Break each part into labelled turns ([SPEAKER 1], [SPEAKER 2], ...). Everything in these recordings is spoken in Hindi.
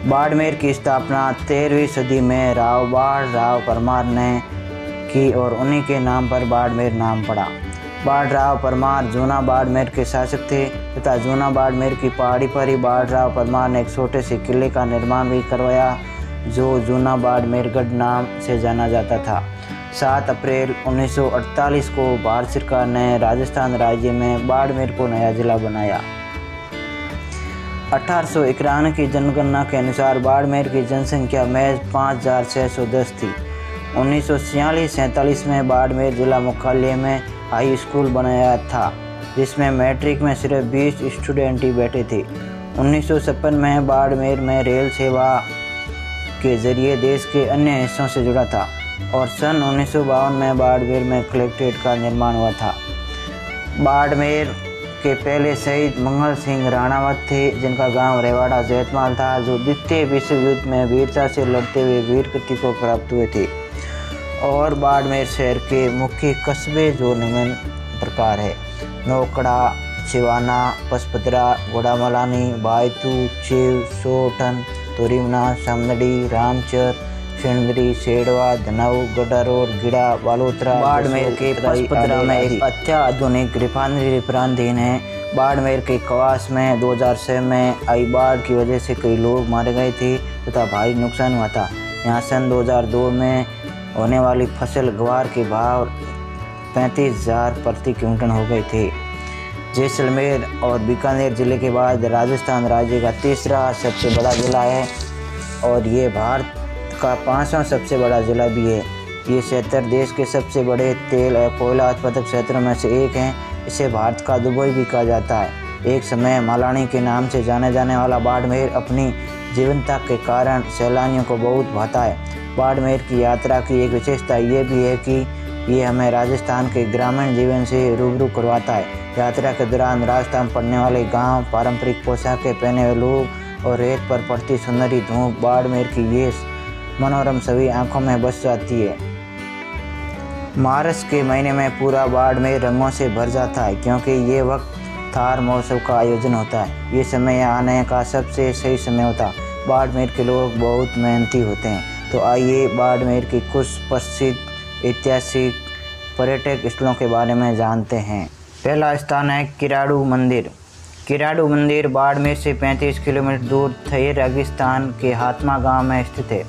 [SPEAKER 1] बाड़मेर की स्थापना 13वीं सदी में राव परमार ने की और उन्हीं के नाम पर बाड़मेर नाम पड़ा। बाड़राव परमार जूना बाड़मेर के शासक थे तथा जूना बाड़मेर की पहाड़ी पर ही बाड़राव परमार ने एक छोटे से किले का निर्माण भी करवाया जो जूना बाड़मेरगढ़ नाम से जाना जाता था। 7 अप्रैल 1948 को भारत सरकार ने राजस्थान राज्य में बाड़मेर को नया जिला बनाया। 1891 की जनगणना के अनुसार बाड़मेर की जनसंख्या महज 5610 थी। 1946-47 में बाड़मेर जिला मुख्यालय में हाई स्कूल बनाया था जिसमें मैट्रिक में सिर्फ 20 स्टूडेंट ही बैठे थे। 1956 में बाड़मेर में रेल सेवा के जरिए देश के अन्य हिस्सों से जुड़ा था और सन 1952 में बाड़मेर में कलेक्ट्रेट का निर्माण हुआ था। बाड़मेर के पहले शहीद मंगल सिंह राणावत थे जिनका गांव रेवाड़ा जैतमाल था जो द्वितीय विश्व युद्ध में वीरता से लड़ते हुए वीरगति को प्राप्त हुए थे। और बाड़मेर शहर के मुख्य कस्बे जो निम्न प्रकार है: नौकड़ा, चिवाना, पसपदरा, घोड़ामलानी, बायतू, चेव, सोठन, तोरिमना, समदड़ी, रामचर, सिंदरी, सेड़वा, धनऊ, गडारोर, गिड़ा, बालोतरा। बाड़मेर के पसपदरा में एक अत्याधुनिक रिफाइनरी प्रांधीन है। बाड़मेर के कवास में 2006 में आई बाढ़ की वजह से कई लोग मारे गए थे तथा भारी नुकसान हुआ था। यहाँ सन 2002 में होने वाली फसल ग्वार के भाव 35,000 प्रति क्विंटल हो गए थे। जैसलमेर और बीकानेर जिले के बाद राजस्थान राज्य का तीसरा सबसे बड़ा जिला है और ये भारत का 5वां सबसे बड़ा जिला भी है। ये क्षेत्र देश के सबसे बड़े तेल और कोयला उत्पादक क्षेत्रों में से एक है। इसे भारत का दुबई भी कहा जाता है। एक समय मालानी के नाम से जाने जाने वाला बाड़मेर अपनी जीवंतता के कारण सैलानियों को बहुत भाता है। बाड़मेर की यात्रा की एक विशेषता ये भी है कि ये हमें राजस्थान के ग्रामीण जीवन से रूबरू करवाता है। यात्रा के दौरान रास्ता में पड़ने वाले गांव, पारंपरिक पोशाकें पहने हुए लोग और रेत पर पड़ती सुनहरी धूप बाड़मेर की ये मनोरम छवि आंखों में बस जाती है। मार्च के महीने में पूरा बाड़मेर रंगों से भर जाता है क्योंकि ये वक्त थार महोत्सव का आयोजन होता है। ये समय यहाँ आने का सबसे सही समय होता है। बाड़मेर के लोग बहुत मेहनती होते हैं। तो आइए बाड़मेर की कुछ प्रसिद्ध ऐतिहासिक पर्यटक स्थलों के बारे में जानते हैं। पहला स्थान है किराड़ू मंदिर। किराड़ू मंदिर बाड़मेर से 35 किलोमीटर दूर थई रेगिस्तान के हातमा गांव में स्थित है।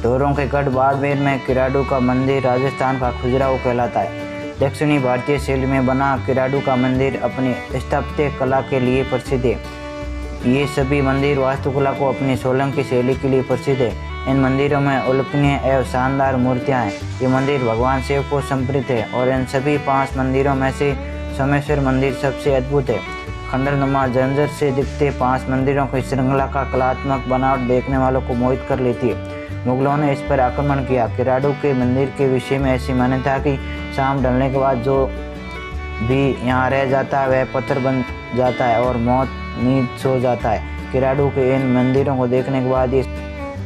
[SPEAKER 1] ढोरों के गढ़ बाड़मेर में किराड़ू का मंदिर राजस्थान का खजुराहो कहलाता है। दक्षिणी भारतीय शैली में बना किराड़ू का मंदिर अपनी स्थापत्य कला के लिए प्रसिद्ध है। ये सभी मंदिर वास्तुकला को अपनी सोलंकी शैली के लिए प्रसिद्ध है। इन मंदिरों में उल्लेखनीय एवं शानदार मूर्तियाँ हैं। ये मंदिर भगवान शिव को समर्पित है और इन सभी 5 मंदिरों में से सोमेश्वर मंदिर सबसे अद्भुत है। खंडरनुमा जंजर से दिखते 5 मंदिरों की श्रृंखला का कलात्मक बनावट देखने वालों को मोहित कर लेती है। मुगलों ने इस पर आक्रमण किया। किराड़ू के मंदिर के विषय में ऐसी मान्यता है कि शाम ढलने के बाद जो भी यहाँ रह जाता है वह पत्थर बन जाता है और मौत नींद सो जाता है। किराड़ू के इन मंदिरों को देखने के बाद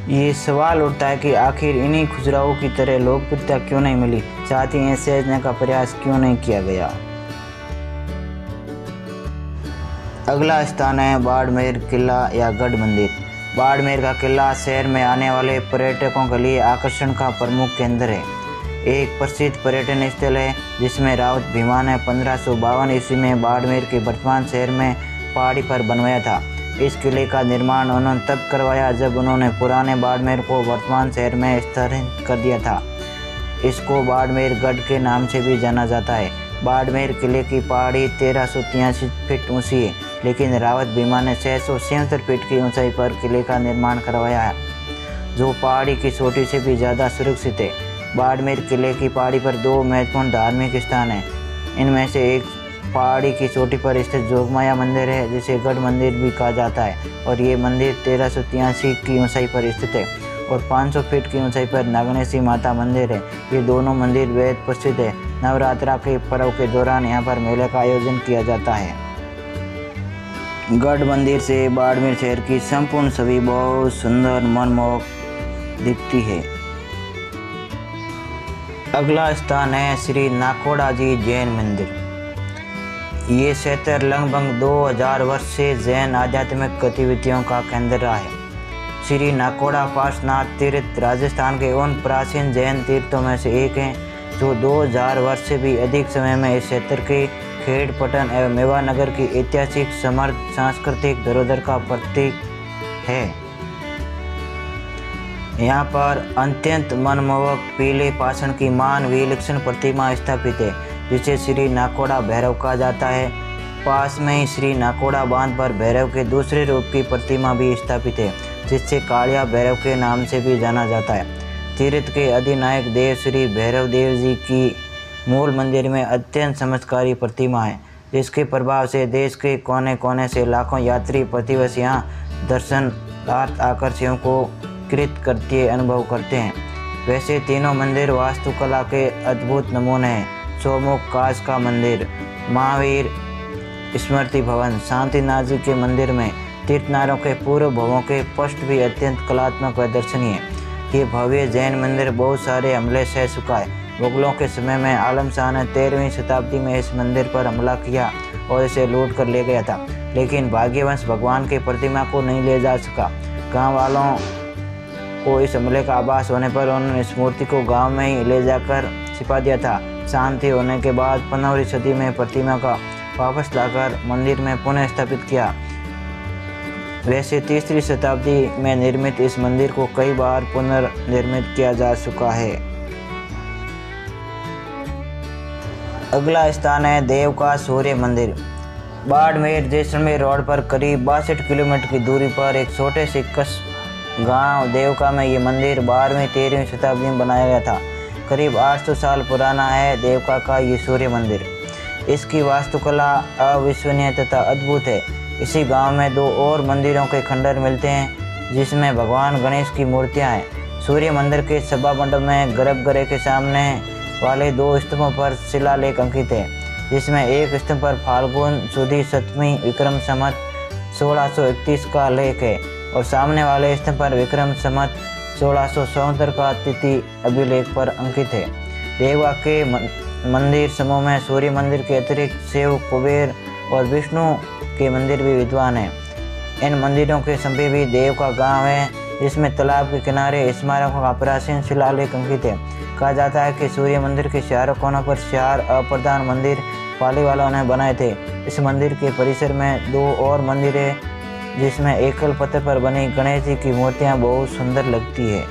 [SPEAKER 1] ये सवाल उठता है कि आखिर इन्हीं खजुराहो की तरह लोकप्रियता क्यों नहीं मिली, साथ ही इन्हें सहेजने का प्रयास क्यों नहीं किया गया। अगला स्थान है बाड़मेर किला या गढ़ मंदिर। बाड़मेर का किला शहर में आने वाले पर्यटकों के लिए आकर्षण का प्रमुख केंद्र है। एक प्रसिद्ध पर्यटन स्थल है जिसमें रावत भीमा ने 1552 ईस्वी में बाड़मेर के वर्तमान शहर में पहाड़ी पर बनवाया था। इस किले का निर्माण उन्होंने तब करवाया जब उन्होंने पुराने बाड़मेर को वर्तमान शहर में स्थानांतरित कर दिया था। इसको बाड़मेर गढ़ के नाम से भी जाना जाता है। बाड़मेर किले की पहाड़ी 1383 फीट ऊंची है, लेकिन रावत भीमा ने 677 फीट की ऊंचाई पर किले का निर्माण करवाया है, जो पहाड़ी की चोटी से भी ज़्यादा सुरक्षित है। बाड़मेर किले की पहाड़ी पर 2 महत्वपूर्ण धार्मिक स्थान हैं। इनमें से एक पहाड़ी की चोटी पर स्थित जोगमाया मंदिर है, जिसे गढ़ मंदिर भी कहा जाता है, और ये मंदिर 1383 की ऊंचाई पर स्थित है, और 500 फीट की ऊंचाई पर नागनेशी माता मंदिर है। ये दोनों मंदिर बेहद प्रसिद्ध है। नवरात्रा के पर्व के दौरान यहाँ पर मेले का आयोजन किया जाता है। गढ़ मंदिर से बाड़मेर शहर की संपूर्ण छवि बहुत सुंदर मनमोहक दिखती है। अगला स्थान है श्री नाकोड़ा जी जैन मंदिर। ये क्षेत्र लगभग 2000 वर्ष से जैन आध्यात्मिक गतिविधियों का केंद्र रहा है। श्री नाकोड़ा पार्श्वनाथ तीर्थ राजस्थान के उन प्राचीन जैन तीर्थों में से एक है जो 2000 वर्ष से भी अधिक समय में इस क्षेत्र के खेड़ पटन एवं मेवानगर की ऐतिहासिक समृद्ध सांस्कृतिक धरोहर का प्रतीक है। यहाँ पर अत्यंत मनमोहक पीले पाषाण की मान विलक्षण प्रतिमा स्थापित है जिसे श्री नाकोड़ा भैरव कहा जाता है। पास में ही श्री नाकोड़ा बांध पर भैरव के दूसरे रूप की प्रतिमा भी स्थापित है जिससे कालिया भैरव के नाम से भी जाना जाता है। तीर्थ के अधिनायक देव श्री भैरव देव जी की मूल मंदिर में अत्यंत चमत्कारी प्रतिमा है जिसके प्रभाव से देश के कोने कोने से लाखों यात्री प्रतिवर्ष यहाँ दर्शनार्थ आकर शिव को कृत करते अनुभव करते हैं। वैसे तीनों मंदिर वास्तुकला के अद्भुत नमूने हैं। चौमुख कांच का मंदिर, महावीर स्मृति भवन, शांतिनाथ जी के मंदिर में तीर्थनारों के पूर्व भवों के पृष्ठ भी अत्यंत कलात्मक व दर्शनीय है। ये भव्य जैन मंदिर बहुत सारे हमले सह चुका है। मुगलों के समय में आलम शाह ने 13वीं शताब्दी में इस मंदिर पर हमला किया और इसे लूट कर ले गया था, लेकिन भाग्यवश भगवान की प्रतिमा को नहीं ले जा सका। गांव वालों को इस हमले का आभास होने पर उन्होंने इस मूर्ति को गांव में ही ले जाकर छिपा दिया था। शांति होने के बाद 15वीं सदी में प्रतिमा का वापस लाकर मंदिर में पुनः स्थापित किया। वैसे 3री शताब्दी में निर्मित इस मंदिर को कई बार पुनर्निर्मित किया जा चुका है। अगला स्थान है देव का सूर्य मंदिर। बाड़मेर जैसलमेर रोड पर करीब 62 किलोमीटर की दूरी पर एक छोटे से गांव देवका में ये मंदिर 12वीं-13वीं शताब्दी में बनाया गया था। करीब 800 साल पुराना है देवका का ये सूर्य मंदिर। इसकी वास्तुकला अविश्वसनीय तथा अद्भुत है। इसी गांव में 2 और मंदिरों के खंडर मिलते हैं जिसमें भगवान गणेश की मूर्तियां हैं। सूर्य मंदिर के सभा मंडप में गर्भगृह के सामने वाले 2 स्तंभों पर शिलालेख अंकित है जिसमें एक स्तंभ पर फाल्गुन सुदी 7वीं विक्रम संवत 1631 का लेख है और सामने वाले स्तंभ पर विक्रम संवत 1674 का तिथि अभिलेख पर अंकित है। देवका के मंदिर समूह में सूर्य मंदिर के अतिरिक्त शिव, कुबेर और विष्णु के मंदिर भी विद्वान हैं। इन मंदिरों के समीप भी देव का गाँव है जिसमें तालाब के किनारे स्मारकों का प्राचीन शिलालेख अंकित है। कहा जाता है कि सूर्य मंदिर के चारों कोनों पर 4 अप्रधान मंदिर पाली वालों ने बनाए थे। इस मंदिर के परिसर में 2 और मंदिर है जिसमें एकल पत्थर पर बनी गणेश जी की मूर्तियां बहुत सुंदर लगती है।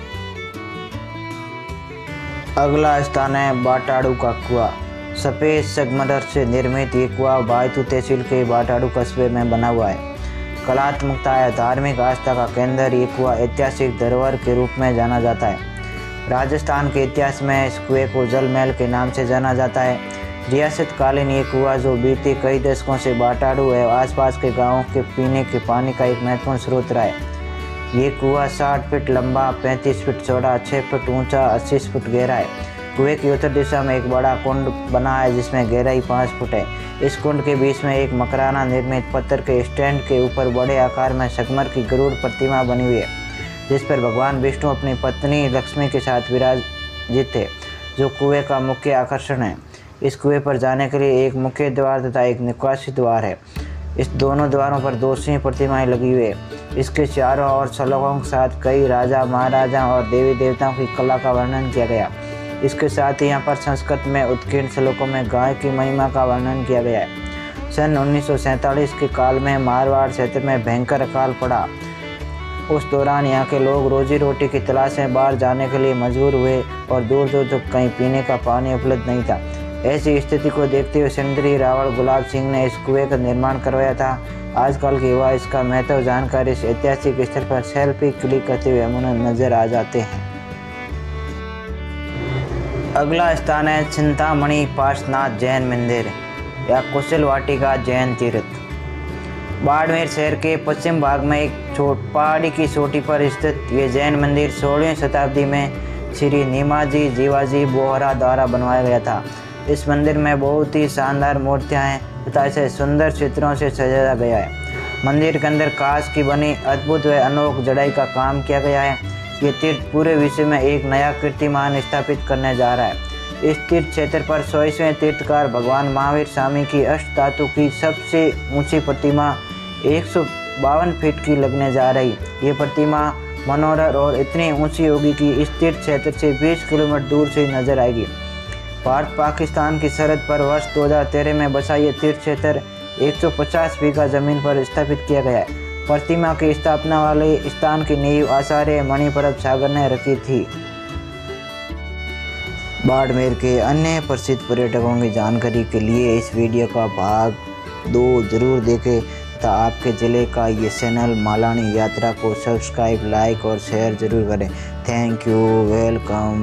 [SPEAKER 1] अगला स्थान है बाटाड़ू का कुआं। सफ़ेद संगमरमर से निर्मित ये कुआं बायतू तहसील के बाटाड़ू कस्बे में बना हुआ है। कलात्मकता या धार्मिक आस्था का केंद्र ये कुआं ऐतिहासिक धरोहर के रूप में जाना जाता है। राजस्थान के इतिहास में इस कुएं को जल महल के नाम से जाना जाता है। रियासतकालीन ये कुआं जो बीते कई दशकों से बाटाड़ू एवं आसपास के गांवों के पीने के पानी का एक महत्वपूर्ण स्रोत रहा है। ये कुआं 60 फीट लंबा, 35 फीट चौड़ा, 6 फीट ऊंचा, 80 फीट गहरा है। कुएं की उत्तर दिशा में एक बड़ा कुंड बना है जिसमें गहराई 5 फुट है। इस कुंड के बीच में एक मकराना निर्मित पत्थर के स्टैंड के ऊपर बड़े आकार में संगमरमर की गरुड़ प्रतिमा बनी हुई है जिस पर भगवान विष्णु अपनी पत्नी लक्ष्मी के साथ विराजित थे, जो कुएं का मुख्य आकर्षण है। इस कुएं पर जाने के लिए एक मुख्य द्वार तथा एक निकासी द्वार है। इस दोनों द्वारों पर 2 सिंह प्रतिमाएं लगी हुई है। इसके चारों ओर श्लोकों के साथ कई राजा, महाराजा और देवी देवताओं की कला का वर्णन किया गया। इसके साथ ही यहाँ पर संस्कृत में उत्कीर्ण श्लोकों में गाय की महिमा का वर्णन किया गया है। सन 1947 के काल में मारवाड़ क्षेत्र में भयंकर अकाल पड़ा। उस दौरान यहाँ के लोग रोजी रोटी की तलाश में बाहर जाने के लिए मजबूर हुए और दूर दूर तक कहीं पीने का पानी उपलब्ध नहीं था। ऐसी स्थिति को देखते हुए सिंदरी रावल गुलाब सिंह ने इस कुएं का निर्माण करवाया था। आजकल के युवा इसका महत्व जानकर इस ऐतिहासिक स्थल पर सेल्फी क्लिक करते हुए हमें नजर आ जाते हैं। अगला स्थान है चिंतामणि पार्श्वनाथ जैन मंदिर या कुशल वाटिका जैन तीर्थ। बाड़मेर शहर के पश्चिम भाग में एक पहाड़ी की चोटी पर स्थित ये जैन मंदिर 16वीं शताब्दी में श्री नीमाजी जीवाजी बोहरा द्वारा बनवाया गया था। इस मंदिर में बहुत ही शानदार मूर्तियां हैं तथा इसे सुंदर चित्रों से सजाया गया है। मंदिर के अंदर कांच की बनी अद्भुत व अनोख जड़ाई का काम किया गया है। ये तीर्थ पूरे विश्व में एक नया कीर्तिमान स्थापित करने जा रहा है। इस तीर्थ क्षेत्र पर 100वें तीर्थकार भगवान महावीर स्वामी की अष्ट धातु की सबसे ऊंची प्रतिमा 152 फीट की लगने जा रही। ये प्रतिमा मनोहर और इतनी ऊंची होगी कि इस तीर्थ क्षेत्र से 20 किलोमीटर दूर से नजर आएगी। भारत पाकिस्तान की सरहद पर वर्ष 2013 में बसा ये तीर्थ क्षेत्र 150 बीघा जमीन पर स्थापित किया गया है। प्रतिमा की स्थापना वाले स्थान की नींव आचार्य मणिप्रभ सागर ने रखी थी। बाड़मेर के अन्य प्रसिद्ध पर्यटकों की जानकारी के लिए इस वीडियो का भाग 2 जरूर देखें तथा आपके ज़िले का ये चैनल मालानी यात्रा को सब्सक्राइब, लाइक और शेयर जरूर करें। थैंक यू, वेलकम,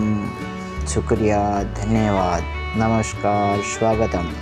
[SPEAKER 1] शुक्रिया, धन्यवाद, नमस्कार, स्वागतम।